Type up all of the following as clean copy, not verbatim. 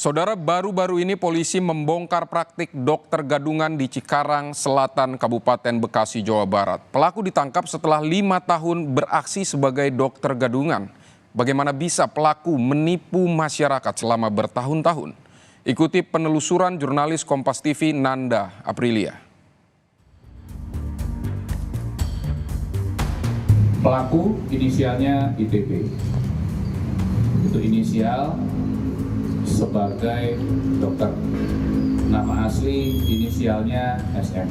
Saudara, baru-baru ini polisi membongkar praktik dokter gadungan di Cikarang Selatan, Kabupaten Bekasi, Jawa Barat. Pelaku ditangkap setelah 5 tahun beraksi sebagai dokter gadungan. Bagaimana bisa pelaku menipu masyarakat selama bertahun-tahun? Ikuti penelusuran jurnalis Kompas TV Nanda Aprilia. Pelaku inisialnya ITB. Itu inisial sebagai dokter. Nama asli inisialnya SM.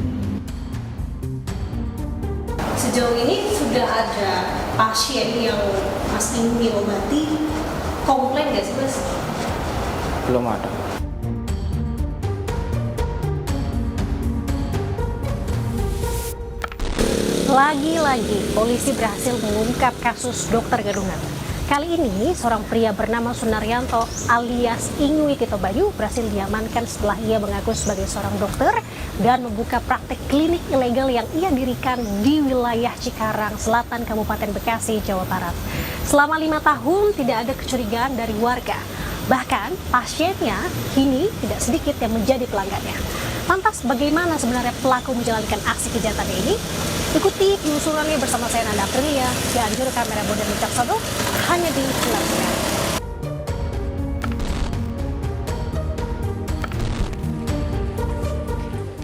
Sejauh ini sudah ada pasien yang Mas Ingwi obati, komplain nggak sih Mas? Belum ada. Lagi-lagi polisi berhasil mengungkap kasus dokter gadungan. Kali ini seorang pria bernama Sunaryanto alias Ingwi Tito Bayu berhasil diamankan setelah ia mengaku sebagai seorang dokter dan membuka praktek klinik ilegal yang ia dirikan di wilayah Cikarang Selatan, Kabupaten Bekasi, Jawa Barat. Selama 5 tahun tidak ada kecurigaan dari warga. Bahkan pasiennya kini tidak sedikit yang menjadi pelanggannya. Lantas bagaimana sebenarnya pelaku menjalankan aksi kejahatannya ini? Ikuti penelusurannya bersama saya Nanda Aprilia dan juru kamera Bodan Wicaksono hanya di Kilas Siang.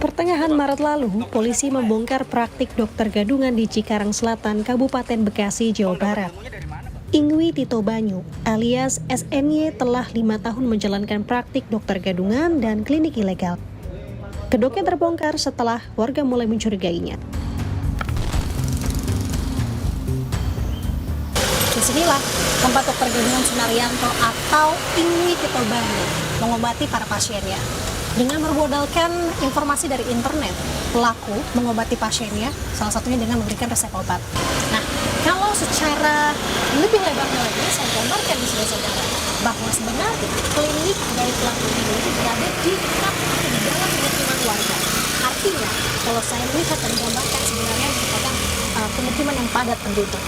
Pertengahan Maret lalu, polisi membongkar praktik dokter gadungan di Cikarang Selatan, Kabupaten Bekasi, Jawa Barat. Ingwi Tito Bayu alias SNY telah 5 tahun menjalankan praktik dokter gadungan dan klinik ilegal. Kedoknya terbongkar setelah warga mulai mencurigainya. Disinilah tempat dokter gadungan Sunaryanto atau Ingwi Tito Bayu mengobati para pasiennya. Dengan bermodalkan informasi dari internet, pelaku mengobati pasiennya, salah satunya dengan memberikan resep obat. Nah, kalau secara lebih lebarnya lagi, saya gambarkan di sini saudara, bahwa sebenarnya klinik dari pelaku ini berada di dalam pemukiman warga. Artinya, kalau saya lihat dan gambarkan sebenarnya merupakan pemukiman yang padat penduduk.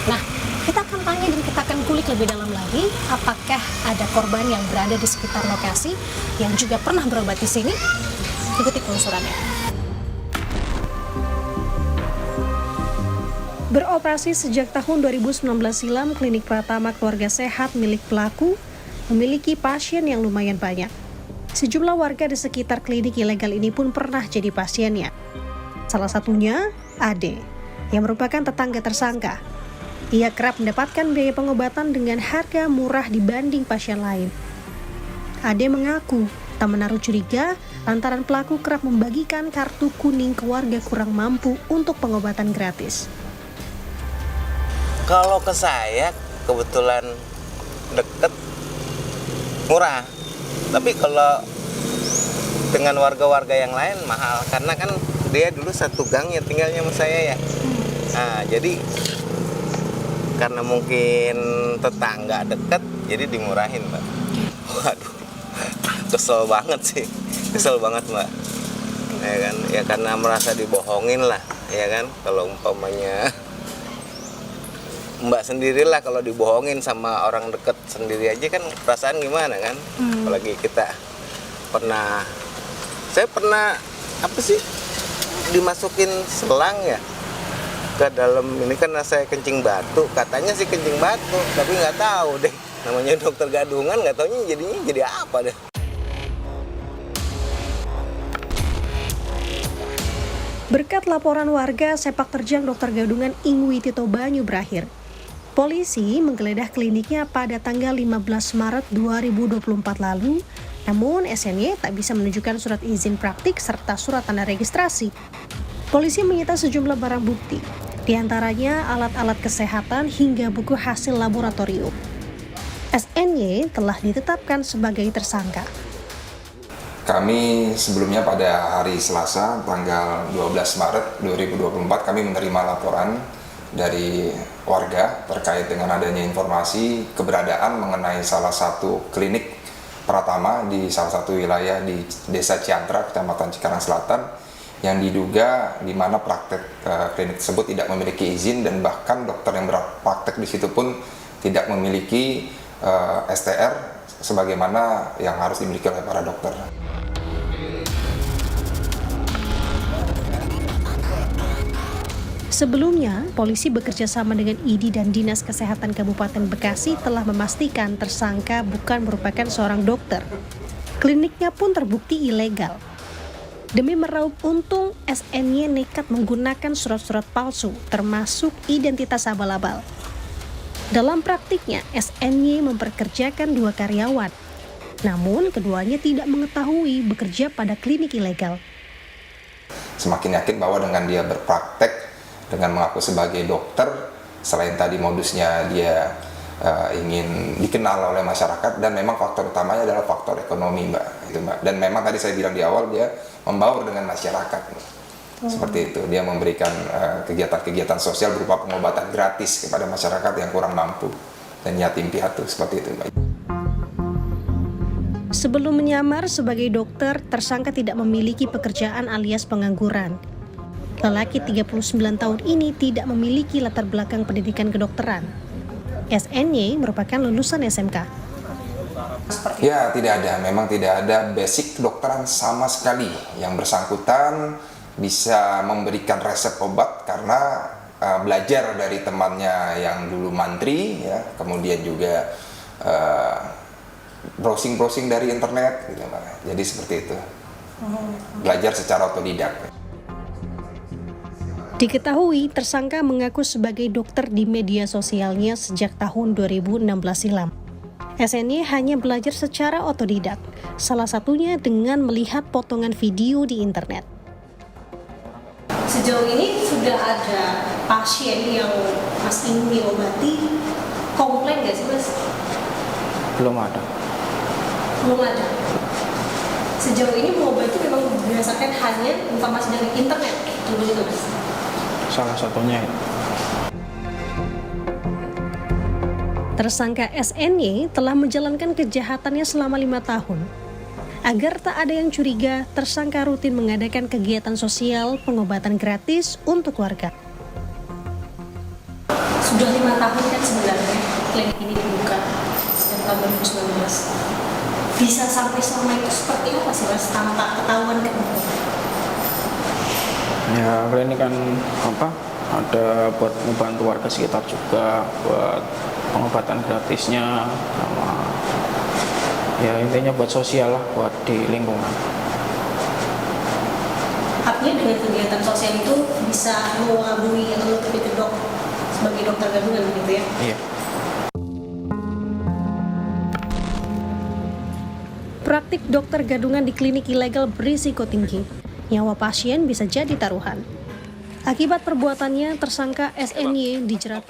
Nah, kita akan tanya dan kita akan kulik lebih dalam lagi apakah ada korban yang berada di sekitar lokasi yang juga pernah berobat di sini. Ikuti penelusurannya. Beroperasi sejak tahun 2019 silam, klinik Pratama Keluarga Sehat milik pelaku memiliki pasien yang lumayan banyak. Sejumlah warga di sekitar klinik ilegal ini pun pernah jadi pasiennya. Salah satunya Ade, yang merupakan tetangga tersangka. Ia kerap mendapatkan biaya pengobatan dengan harga murah dibanding pasien lain. Ade mengaku tak menaruh curiga lantaran pelaku kerap membagikan kartu kuning ke warga kurang mampu untuk pengobatan gratis. Kalau ke saya kebetulan deket, murah. Tapi kalau dengan warga-warga yang lain mahal, karena kan dia dulu satu gang ya tinggalnya sama saya ya. Nah, jadi karena mungkin tetangga deket, jadi dimurahin, Mbak. Waduh, kesel banget sih, kesel banget, Mbak. Ya kan, ya karena merasa dibohongin lah, ya kan. Kalau umpamanya Mbak sendirilah kalau dibohongin sama orang deket sendiri aja kan perasaan gimana kan? Apalagi kita saya pernah apa sih dimasukin selang ya ke dalam ini kan saya kencing batu, katanya sih kencing batu, tapi nggak tahu deh namanya dokter gadungan, nggak taunya jadinya jadi apa deh. Berkat laporan warga, sepak terjang dokter gadungan Ingwi Tito Bayu berakhir. Polisi menggeledah kliniknya pada tanggal 15 Maret 2024 lalu, namun SNY tak bisa menunjukkan surat izin praktik serta surat tanda registrasi. Polisi menyita sejumlah barang bukti, di antaranya alat-alat kesehatan hingga buku hasil laboratorium. SNY telah ditetapkan sebagai tersangka. Kami sebelumnya pada hari Selasa tanggal 12 Maret 2024 kami menerima laporan dari warga terkait dengan adanya informasi keberadaan mengenai salah satu klinik Pratama di salah satu wilayah di Desa Ciantra, Kecamatan Cikarang Selatan, yang diduga di mana praktek klinik tersebut tidak memiliki izin dan bahkan dokter yang berpraktek di situ pun tidak memiliki STR sebagaimana yang harus dimiliki oleh para dokter. Sebelumnya, polisi bekerja sama dengan ID dan Dinas Kesehatan Kabupaten Bekasi telah memastikan tersangka bukan merupakan seorang dokter. Kliniknya pun terbukti ilegal. Demi meraup untung, SNY nekat menggunakan surat-surat palsu, termasuk identitas abal-abal. Dalam praktiknya, SNY memperkerjakan 2 karyawan. Namun, keduanya tidak mengetahui bekerja pada klinik ilegal. Semakin yakin bahwa dengan dia berpraktek, dengan mengaku sebagai dokter, selain tadi modusnya dia ingin dikenal oleh masyarakat, dan memang faktor utamanya adalah faktor ekonomi, Mbak. Itu, Mbak. Dan memang tadi saya bilang di awal, dia membaur dengan masyarakat. Seperti itu, dia memberikan kegiatan-kegiatan sosial berupa pengobatan gratis kepada masyarakat yang kurang mampu dan yatim piatu, seperti itu, Mbak. Sebelum menyamar sebagai dokter, tersangka tidak memiliki pekerjaan alias pengangguran. Lelaki 39 tahun ini tidak memiliki latar belakang pendidikan kedokteran. SNY merupakan lulusan SMK. Ya, tidak ada. Memang tidak ada basic kedokteran sama sekali. Yang bersangkutan bisa memberikan resep obat karena belajar dari temannya yang dulu mantri, ya, kemudian juga browsing dari internet, gitu, Mbak. Jadi seperti itu. Belajar secara otodidak. Diketahui tersangka mengaku sebagai dokter di media sosialnya sejak tahun 2016 silam. SNY hanya belajar secara otodidak, salah satunya dengan melihat potongan video di internet. Sejauh ini sudah ada pasien yang Mas ini obati, komplain nggak sih, Mas? Belum ada. Belum ada. Sejauh ini mengobati memang berdasarkan hanya informasi dari internet, begitu, Mas? Salah satunya itu. Tersangka SNY telah menjalankan kejahatannya selama 5 tahun. Agar tak ada yang curiga, tersangka rutin mengadakan kegiatan sosial pengobatan gratis untuk warga. Sudah 5 tahun kan sebenarnya klinik ini dibuka sejak tahun 2019. Bisa sampai selama itu seperti apa sih, Mas, tanpa ketahuan kan? Ya, klinik kan ada buat membantu warga sekitar juga, buat pengobatan gratisnya, sama ya intinya buat sosial lah, buat di lingkungan. Artinya dengan kegiatan sosial itu bisa mengelabui atau menutupi kedok sebagai dokter gadungan begitu ya? Iya. Praktik dokter gadungan di klinik ilegal berisiko tinggi. Nyawa pasien bisa jadi taruhan. Akibat perbuatannya, tersangka SNY dijerat